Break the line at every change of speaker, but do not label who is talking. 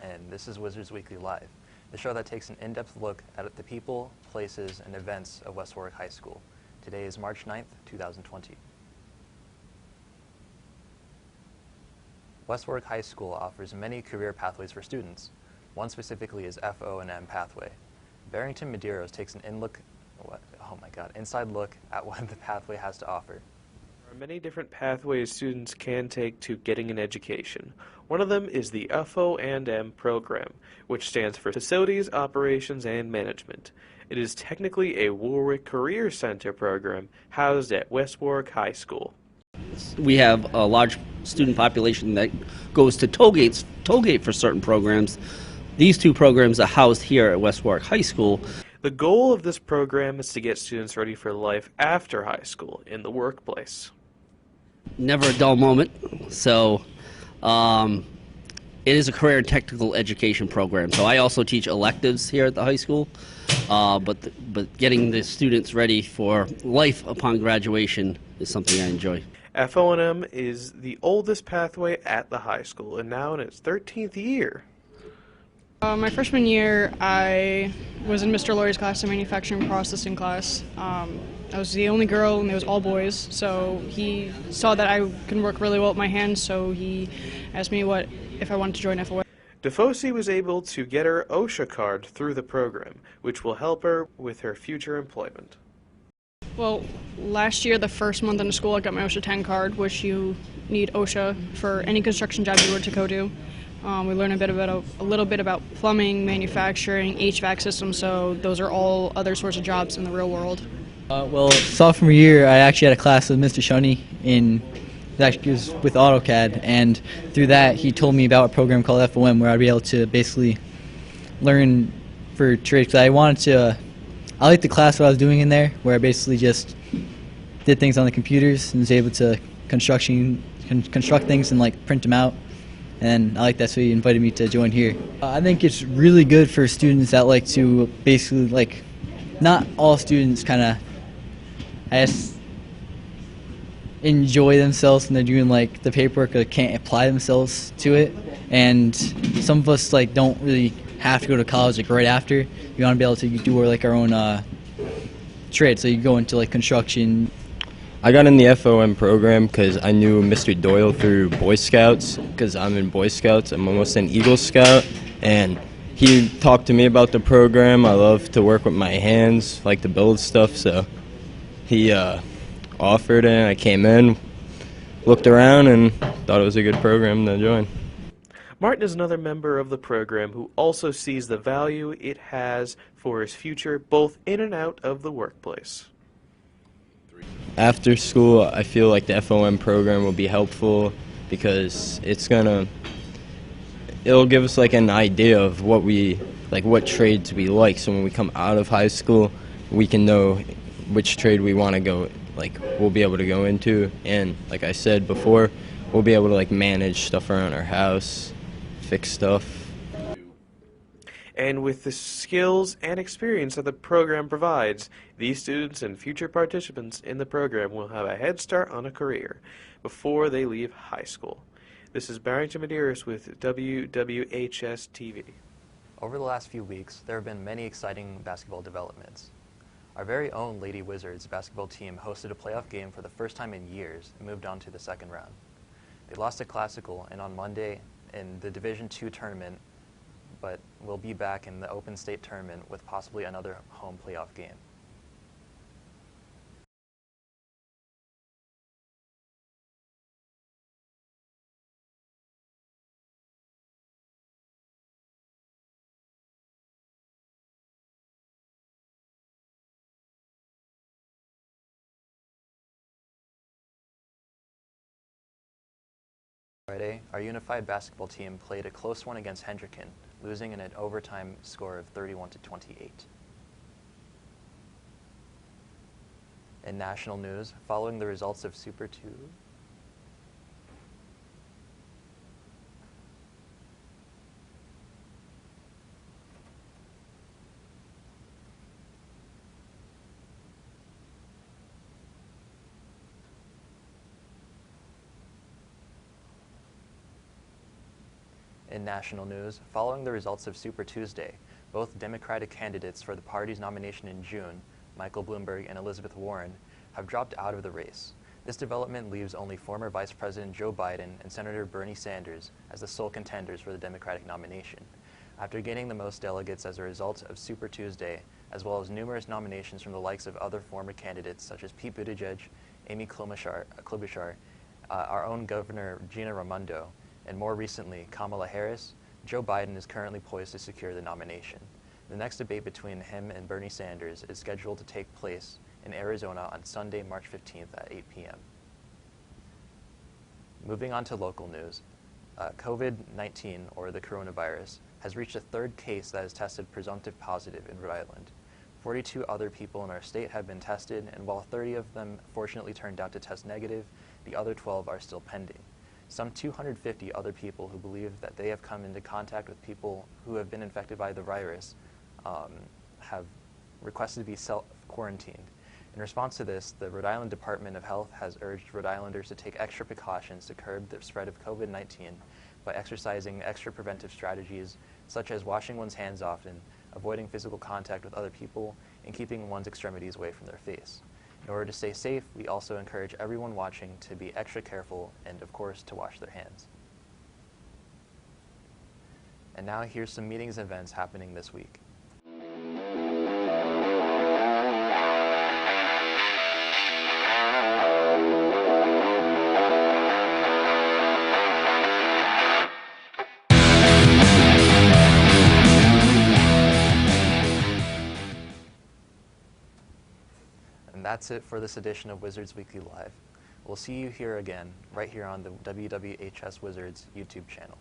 and this is Wizards Weekly Live, the show that takes an in-depth look at the people, places, and events of West Warwick High School. Today is March 9th, 2020. West Warwick High School offers many career pathways for students. One specifically is FO&M Pathway. Barrington Medeiros takes an inside look at what the pathway has to offer.
There are many different pathways students can take to getting an education. One of them is the FO&M Program, which stands for Facilities, Operations, and Management. It is technically a Warwick Career Center program housed at West Warwick High School.
We have a large student population that goes to Tollgate for certain programs. These two programs are housed here at West Warwick High School.
The goal of this program is to get students ready for life after high school in the workplace.
Never a dull moment. So it is a career and technical education program. So I also teach electives here at the high school, but getting the students ready for life upon graduation is something I enjoy.
FO&M is the oldest pathway at the high school and now in its 13th year.
My freshman year, I was in Mr. Laurie's class, a manufacturing processing class. I was the only girl and it was all boys, so he saw that I can work really well with my hands, so he asked me if I wanted to join FOM.
DeFosse was able to get her OSHA card through the program, which will help her with her future employment.
Well, last year, the first month in school, I got my OSHA 10 card, which you need OSHA for any construction job you were to go do. We learned a little bit about plumbing, manufacturing, HVAC systems, so those are all other sorts of jobs in the real world.
Well, sophomore year, I actually had a class with Mr. Shoney that was with AutoCAD, and through that, he told me about a program called FOM where I'd be able to basically learn for trades. I liked the class what I was doing in there, where I basically just did things on the computers and was able to construct things and like print them out. And I like that, so he invited me to join here. I think it's really good for students that like to basically not all students kind of, enjoy themselves and they're doing like the paperwork or can't apply themselves to it. And some of us don't really have to go to college right after. You want to be able to do our own trade, so you go into construction.
I got in the FOM program because I knew Mr. Doyle through Boy Scouts, because I'm in Boy Scouts. I'm almost an Eagle Scout, and he talked to me about the program. I love to work with my hands, like to build stuff, so he offered it, and I came in, looked around, and thought it was a good program to join.
Martin is another member of the program who also sees the value it has for his future, both in and out of the workplace.
After school, I feel like the FOM program will be helpful because it'll give us an idea of what trades we like. So when we come out of high school, we can know which trade we want to go, we'll be able to go into. And like I said before, we'll be able to manage stuff around our house, fix stuff.
And with the skills and experience that the program provides, these students and future participants in the program will have a head start on a career before they leave high school. This is Barrington Medeiros with WWHS TV.
Over the last few weeks, there have been many exciting basketball developments. Our very own Lady Wizards basketball team hosted a playoff game for the first time in years and moved on to the second round. They lost to Classical and on Monday in the Division II tournament, but will be back in the Open State tournament with possibly another home playoff game. Friday, our unified basketball team played a close one against Hendricken, losing in an overtime score of 31-28. In national news, following the results of Super 2, In national news, following the results of Super Tuesday, both Democratic candidates for the party's nomination in June, Michael Bloomberg and Elizabeth Warren, have dropped out of the race. This development leaves only former Vice President Joe Biden and Senator Bernie Sanders as the sole contenders for the Democratic nomination. After gaining the most delegates as a result of Super Tuesday, as well as numerous nominations from the likes of other former candidates such as Pete Buttigieg, Amy Klobuchar, our own Governor Gina Raimondo, and more recently Kamala Harris, Joe Biden is currently poised to secure the nomination. The next debate between him and Bernie Sanders is scheduled to take place in Arizona on Sunday, March 15th at 8 p.m. Moving on to local news, COVID-19, or the coronavirus, has reached a third case that is tested presumptive positive in Rhode Island. 42 other people in our state have been tested, and while 30 of them fortunately turned out to test negative, the other 12 are still pending. Some 250 other people who believe that they have come into contact with people who have been infected by the virus have requested to be self-quarantined. In response to this, the Rhode Island Department of Health has urged Rhode Islanders to take extra precautions to curb the spread of COVID-19 by exercising extra preventive strategies such as washing one's hands often, avoiding physical contact with other people, and keeping one's extremities away from their face. In order to stay safe, we also encourage everyone watching to be extra careful and, of course, to wash their hands. And now here's some meetings and events happening this week. And that's it for this edition of Wizards Weekly Live. We'll see you here again, right here on the WWHS Wizards YouTube channel.